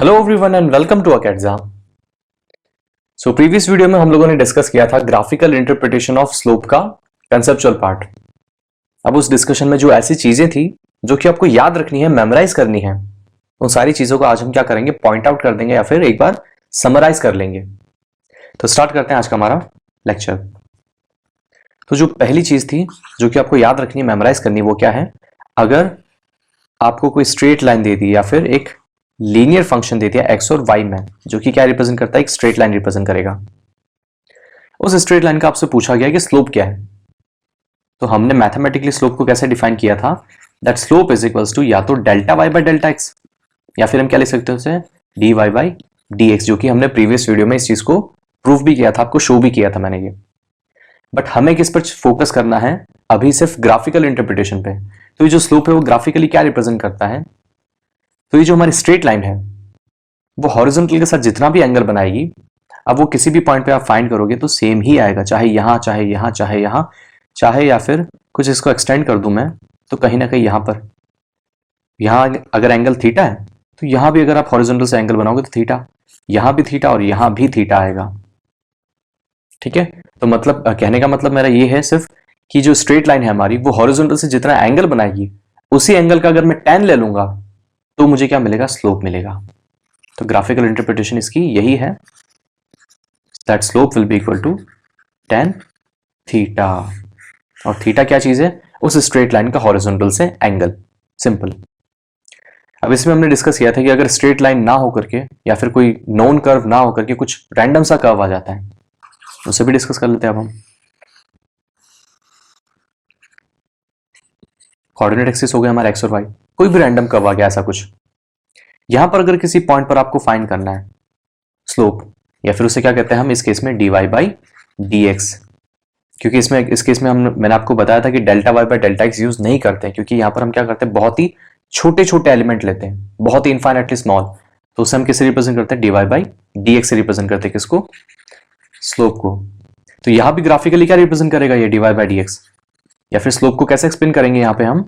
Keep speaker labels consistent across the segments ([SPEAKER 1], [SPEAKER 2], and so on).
[SPEAKER 1] Hello everyone and welcome to अकेडजा। So previous video में हम लोगों ने डिस्कस किया था ग्राफिकल इंटरप्रिटेशन ऑफ स्लोप का कंसेप्चुअल पार्ट। अब उस डिस्कशन में जो ऐसी चीजें थी जो कि आपको याद रखनी है, मेमोराइज करनी है, उन सारी चीजों को आज हम क्या करेंगे, पॉइंट आउट कर देंगे या फिर एक बार समराइज कर लेंगे। तो स्टार्ट करते हैं आज का हमारा लेक्चर। तो जो पहली चीज थी जो कि आपको याद रखनी है, मेमोराइज करनी, वो क्या है? अगर आपको कोई स्ट्रेट लाइन दे दी या फिर एक लीनियर फंक्शन दे दिया एक्स और वाई में, जो कि क्या रिप्रेजेंट करता है? एक स्ट्रेट लाइन रिप्रेजेंट करेगा। उस स्ट्रेट लाइन का आपसे पूछा गया कि स्लोप क्या है। तो हमने मैथमेटिकली स्लोप को कैसे डिफाइन किया था? That slope is equals to या तो delta y by delta x, या फिर हम क्या लिख सकते हैं उसे, d y by d x, जो कि हमने प्रीवियस वीडियो में इस चीज को प्रूफ भी किया था, आपको शो भी किया था मैंने ये। बट हमें किस पर फोकस करना है अभी? सिर्फ ग्राफिकल इंटरप्रिटेशन पे। तो ये जो स्लोप है वो ग्राफिकली क्या रिप्रेजेंट करता है? तो ये जो हमारी स्ट्रेट लाइन है वो हॉरिजॉन्टल के साथ जितना भी एंगल बनाएगी, अब वो किसी भी पॉइंट पे आप फाइंड करोगे तो सेम ही आएगा, चाहे यहां चाहे यहां चाहे यहां चाहे, या फिर कुछ इसको एक्सटेंड कर दूं मैं तो कहीं ना कहीं यहां पर, यहां अगर एंगल थीटा है तो यहां भी अगर आप हॉरिजॉन्टल से एंगल बनाओगे तो थीटा, यहां भी थीटा और यहां भी थीटा आएगा। ठीक है, तो मतलब कहने का मतलब मेरा ये है सिर्फ कि जो स्ट्रेट लाइन है हमारी वो हॉरिजॉन्टल से जितना एंगल बनाएगी, उसी एंगल का अगर मैं tan ले लूंगा तो मुझे क्या मिलेगा? स्लोप मिलेगा। तो ग्राफिकल इंटरप्रिटेशन इसकी यही है, that slope will be equal to tan theta. और थीटा क्या चीज है? उस स्ट्रेट लाइन का हॉरिजॉन्टल से एंगल, सिंपल। अब इसमें हमने डिस्कस किया था कि अगर स्ट्रेट लाइन ना होकर के या फिर कोई नोन कर्व ना होकर के कुछ रैंडम सा कर्व आ जाता है, उसे भी डिस्कस कर लेते हैं। अब हम कोऑर्डिनेट एक्सिस हो गया हमारा एक्स और वाई, कोई भी रैंडम कर्व आ गया ऐसा कुछ, यहां पर अगर किसी पॉइंट पर आपको फाइंड करना है स्लोप, या फिर उसे क्या कहते हैं हम इस केस में d y by d x, क्योंकि इस केस में हम मैंने आपको बताया था कि delta y by delta x use नहीं करते हैं, क्योंकि यहां पर हम क्या करते हैं, बहुत ही छोटे छोटे एलिमेंट लेते हैं, बहुत ही इनफाइनाइटली स्मॉल। तो उसे हम किससे रिप्रेजेंट करते हैं? D y by d x से रिप्रेजेंट करते हैं किसको? स्लोप को। तो यहां भी ग्राफिकली क्या रिप्रेजेंट करेगा ये d y by d x, या फिर स्लोप को कैसे एक्सप्लेन करेंगे यहाँ पे हम?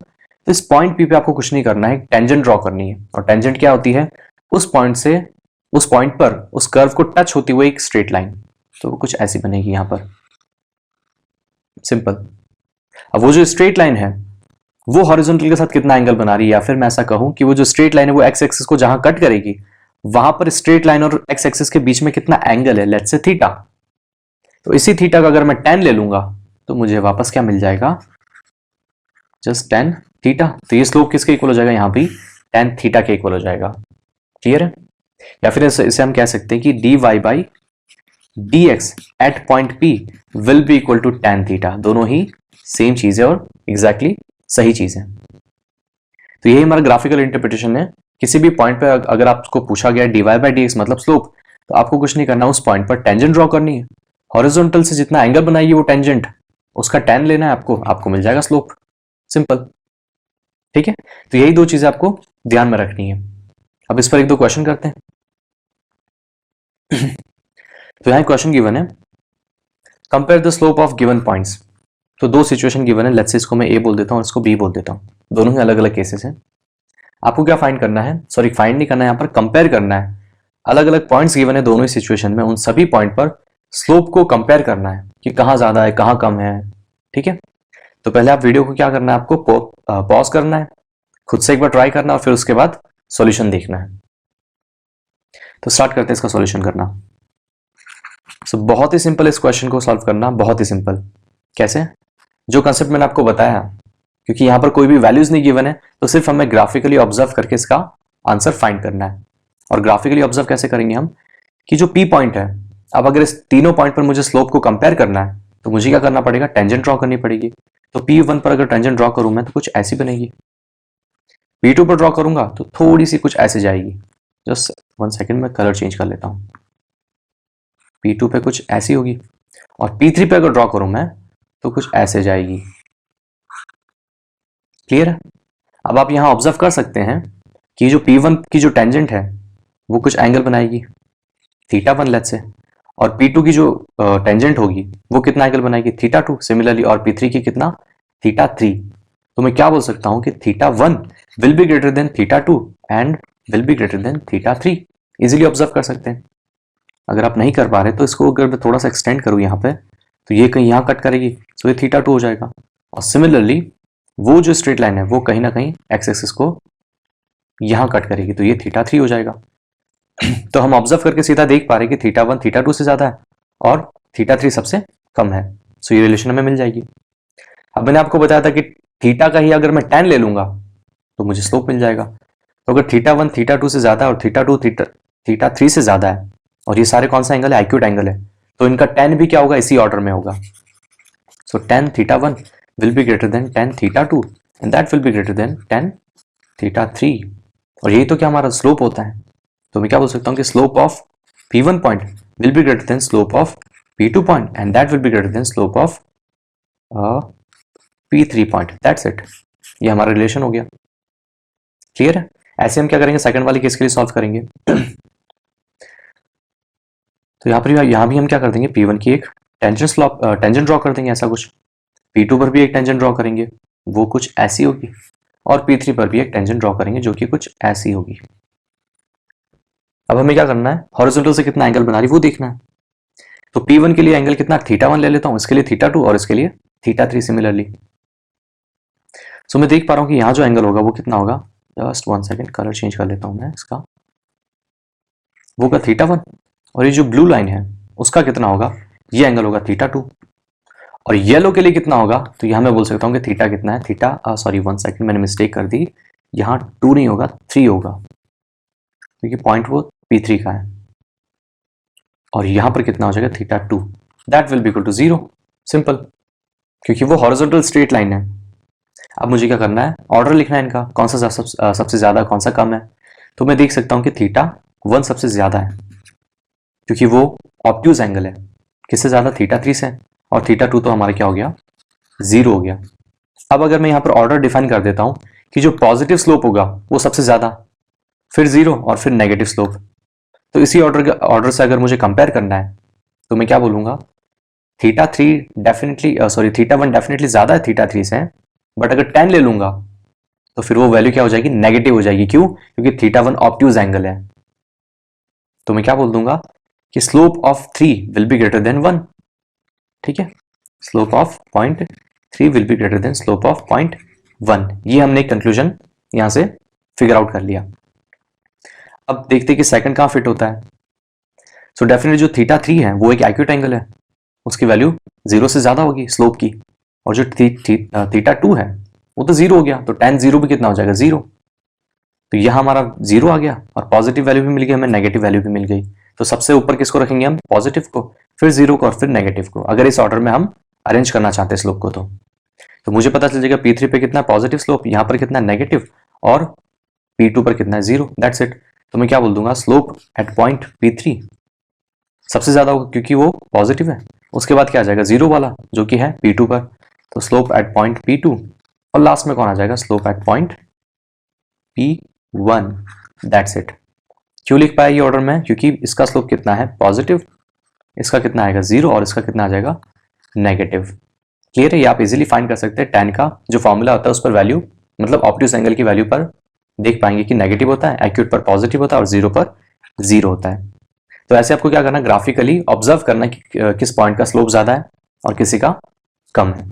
[SPEAKER 1] तो इस पॉइंट पी पे आपको कुछ नहीं करना है, टेंजेंट ड्रॉ करनी है। और टेंजेंट क्या होती है? उस पॉइंट से उस पॉइंट पर उस कर्व को टच होती हुई एक स्ट्रेट लाइन, तो वो कुछ ऐसी बनेगी यहां पर, सिंपल। अब वो जो स्ट्रेट लाइन है वो हॉरिजॉन्टल के साथ कितना एंगल बना रही है, या फिर मैं ऐसा कहूं कि वो जो स्ट्रेट लाइन है वो एक्स एक्सिस को जहां कट करेगी वहां पर स्ट्रेट लाइन और एक्स एक्सिस के बीच में कितना एंगल है, लेट्स से थीटा। तो इसी थीटा का अगर मैं tan ले लूंगा तो मुझे वापस क्या मिल जाएगा? Just tan theta. तो ये स्लोप किसके इक्वल हो जाएगा? यहां भी tan थीटा के इक्वल हो जाएगा। क्लियर है? या फिर इसे हम कह सकते हैं कि d y by d x at point p will be equal to tan theta. दोनों ही सेम चीज है और एग्जैक्टली सही चीज है। तो यही हमारा ग्राफिकल इंटरप्रिटेशन है। किसी भी पॉइंट पर अगर आपको पूछा गया d y by d x मतलब स्लोप, तो आपको कुछ नहीं करना, उस पॉइंट पर टेंजेंट ड्रॉ करनी है, हॉरिजॉन्टल से जितना एंगल बनाएगी वो टेंजेंट, उसका tan लेना है आपको, आपको मिल जाएगा स्लोप, सिंपल। ठीक है, तो यही दो चीजें आपको ध्यान में रखनी है। अब इस पर एक दो क्वेश्चन करते हैं। तो यहां क्वेश्चन गिवन है, compare the slope of given points. तो दो सिचुएशन गिवन है, लेट्स से इसको मैं ए बोल देता हूं और इसको बी बोल देता हूं, दोनों ही अलग अलग केसेस हैं। आपको क्या फाइंड करना है? सॉरी, फाइंड नहीं करना है, यहां पर कंपेयर करना है। अलग अलग पॉइंट्स गिवन है दोनों ही सिचुएशन में, उन सभी पॉइंट पर स्लोप को कंपेयर करना है कि कहां ज्यादा है कहां कम है। ठीक है, तो पहले आप वीडियो को क्या करना है, आपको पॉज करना है, खुद से एक बार ट्राई करना और फिर उसके बाद सॉल्यूशन देखना है। तो स्टार्ट करते हैं इसका सॉल्यूशन करना। सो बहुत ही सिंपल इस क्वेश्चन को सॉल्व करना, बहुत ही सिंपल। कैसे? जो कंसेप्ट मैंने आपको बताया, क्योंकि यहां पर कोई भी वैल्यूज नहीं गिवन है तो सिर्फ हमें ग्राफिकली ऑब्जर्व करके इसका आंसर फाइंड करना है। और ग्राफिकली ऑब्जर्व कैसे करेंगे हम? कि जो पी पॉइंट है, अब अगर इस तीनों पॉइंट पर मुझे स्लोप को कंपेयर करना है तो मुझे क्या करना पड़ेगा? टेंजेंट ड्रॉ करनी पड़ेगी। तो P1 पर अगर टेंजेंट ड्रॉ करूं मैं तो कुछ ऐसी बनेगी, P2 पर ड्रॉ करूंगा तो थोड़ी सी कुछ ऐसे जाएगी। जस्ट 1 सेकेंड में कलर चेंज कर लेता हूं। P2 पे कुछ ऐसी होगी, और P3 पे अगर ड्रॉ करूं मैं तो कुछ ऐसे जाएगी। क्लियर है? अब आप यहां ऑब्जर्व कर सकते हैं कि जो P1 की जो टेंजेंट है वो कुछ एंगल बनाएगी, θ1 लेट्स से, और P2 की जो टेंजेंट होगी वो कितना एंगल बनाएगी? θ2 सिमिलरली, और P3 की कितना? θ3। तो मैं क्या बोल सकता हूं कि θ1 will be greater than θ2 and will be greater than θ3। Easily observe कर सकते हैं। अगर आप नहीं कर पा रहे तो इसको अगर मैं थोड़ा सा एक्सटेंड करूँ यहाँ पे, तो ये कहीं यहाँ कट करेगी, सो ये थीटा 2 हो जाएगा। और सिमिलरली वो जो स्ट्रेट लाइन है वो कहीं ना कहीं एक्स एक्सिस को यहाँ कट करेगी, तो ये थीटा 3 हो जाएगा। तो हम ऑब्जर्व करके सीधा देख पा रहे हैं कि थीटा 1 थीटा 2 से ज्यादा है और थीटा 3 सबसे कम है। सो ये रिलेशन हमें मिल जाएगी। अब मैंने आपको बताया था कि थीटा का ही अगर मैं tan ले लूंगा तो मुझे स्लोप मिल जाएगा। तो अगर थीटा 1 थीटा 2 से ज्यादा है और थीटा 2 थीटा 3 से ज्यादा है, और ये सारे कौन सा एंगल है, एक्यूट एंगल है, तो इनका tan भी क्या होगा, इसी ऑर्डर में होगा। सो tan theta 1 will be greater then tan theta 2 and that will be greater then tan theta 3। और यही तो क्या हमारा स्लोप होता है। तो मैं क्या बोल सकता हूँ कि slope of P1 point will be greater then slope of P2 point and that will be greater then slope of P3 point. That's it, ये हमारा रिलेशन हो गया। क्लियर है? ऐसे हम क्या करेंगे, सेकंड वाले केस के लिए सॉल्व करेंगे। तो यहाँ भी हम क्या कर देंगे, P1 की एक टेंजेंट ड्रॉ कर देंगे, ऐसा कुछ। P2 पर भी एक टेंजेंट ड्रॉ करेंगे, वो कुछ ऐसी होगी, और P3 पर भी एक टेंजेंट ड्रॉ करेंगे जो कि कुछ ऐसी होगी। अब हमें क्या करना है, हॉरिजॉन्टल से कितना एंगल बना रही वो देखना है। तो P1 के लिए एंगल कितना, थीटा 1 ले लेता हूं, इसके लिए थीटा 2 और इसके लिए थीटा 3 सिमिलरली। सो मैं देख पा रहा हूं कि यहां जो एंगल होगा वो कितना होगा, जस्ट 1 सेकेंड, कलर चेंज कर लेता हूं मैं इसका, वो का थीटा 1, और ये जो ब्लू लाइन है उसका कितना होगा, ये एंगल होगा थीटा 2। और येलो के लिए कितना होगा, तो यहां मैं बोल सकता हूं कि थीटा कितना है, थीटा सॉरी 1 सेकेंड, मैंने मिस्टेक कर दी, यहां 2 नहीं होगा 3 होगा, क्योंकि पॉइंट वो P3 का है। और यहां पर कितना हो जाएगा, theta 2, that will be equal to 0। Simple, क्योंकि वो हॉरिजॉन्टल स्ट्रेट लाइन है। अब मुझे क्या करना है, ऑर्डर लिखना है इनका, कौन सा सबसे ज्यादा कौन सा कम है। तो मैं देख सकता हूं कि थीटा 1 सबसे ज्यादा है, क्योंकि वो ऑब्ट्यूज एंगल है। किससे ज्यादा, थीटा 3 से, और थीटा 2 तो हमारा क्या हो गया, 0 हो गया। अब अगर मैं यहां पर ऑर्डर डिफाइन कर देता हूं कि जो पॉजिटिव स्लोप होगा वो सबसे ज्यादा, फिर 0 और फिर नेगेटिव स्लोप। तो इसी ऑर्डर से अगर मुझे कंपेयर करना है तो मैं क्या बोलूंगा, थीटा 1 डेफिनेटली ज्यादा है थीटा 3 से, बट अगर tan ले लूंगा तो फिर वो वैल्यू क्या हो जाएगी, नेगेटिव हो जाएगी। क्यों, क्योंकि थीटा 1 ऑब्ट्यूज एंगल है। तो मैं क्या बोल दूंगा कि slope of 3 will be greater then 1। ठीक है, slope of point 3 will be greater then slope of point 1। ये हमने कंक्लूजन यहां से फिगर आउट कर लिया। अब देखते कि सेकंड कहां फिट होता है। सो डेफिनेटली जो थीटा 3 है वो एक एक्यूट एंगल है, उसकी वैल्यू 0 से ज्यादा होगी स्लोप की। और जो थीटा 2 है वो तो 0 हो गया, तो tan 0 भी कितना हो जाएगा, 0। तो यहां हमारा 0 आ गया, और पॉजिटिव वैल्यू भी मिल गई हमें, नेगेटिव वैल्यू भी मिल गई। तो सबसे ऊपर किसको रखेंगे हम, पॉजिटिव को, फिर 0 को और फिर नेगेटिव को, अगर इस ऑर्डर में हम अरेंज करना चाहते हैं स्लोप को। तो मुझे पता चल जाएगा P3 पे कितना पॉजिटिव स्लोप, यहां पर कितना नेगेटिव, और P2 पर कितना है 0। That's it. तो मैं क्या बोल दूंगा, स्लोप एट पॉइंट P3 सबसे ज्यादा होगा क्योंकि वो पॉजिटिव है। उसके बाद क्या आ जाएगा, 0 वाला जो कि है P2 पर, तो स्लोप एट पॉइंट P2, और लास्ट में कौन आ जाएगा, slope eight point P1। That's it. क्यों लिख पाया ये ऑर्डर में, क्योंकि इसका स्लोप कितना है, पॉजिटिव, इसका कितना आएगा 0, और इसका कितना आ जाएगा, नेगेटिव। क्लियर है? ये आप इजीली फाइंड कर सकते हैं। tan का जो फॉर्मूला होता है उस पर वैल्यू, मतलब ऑब्ट्यूज एंगल की वैल्यू पर देख पाएंगे कि नेगेटिव होता है, एक्यूट पर पॉजिटिव होता है, और 0 पर 0 होता है। तो ऐसे आपको क्या करना, ग्राफिकली ऑब्जर्व करना कि किस पॉइंट का स्लोप ज्यादा है और किसी का कम है।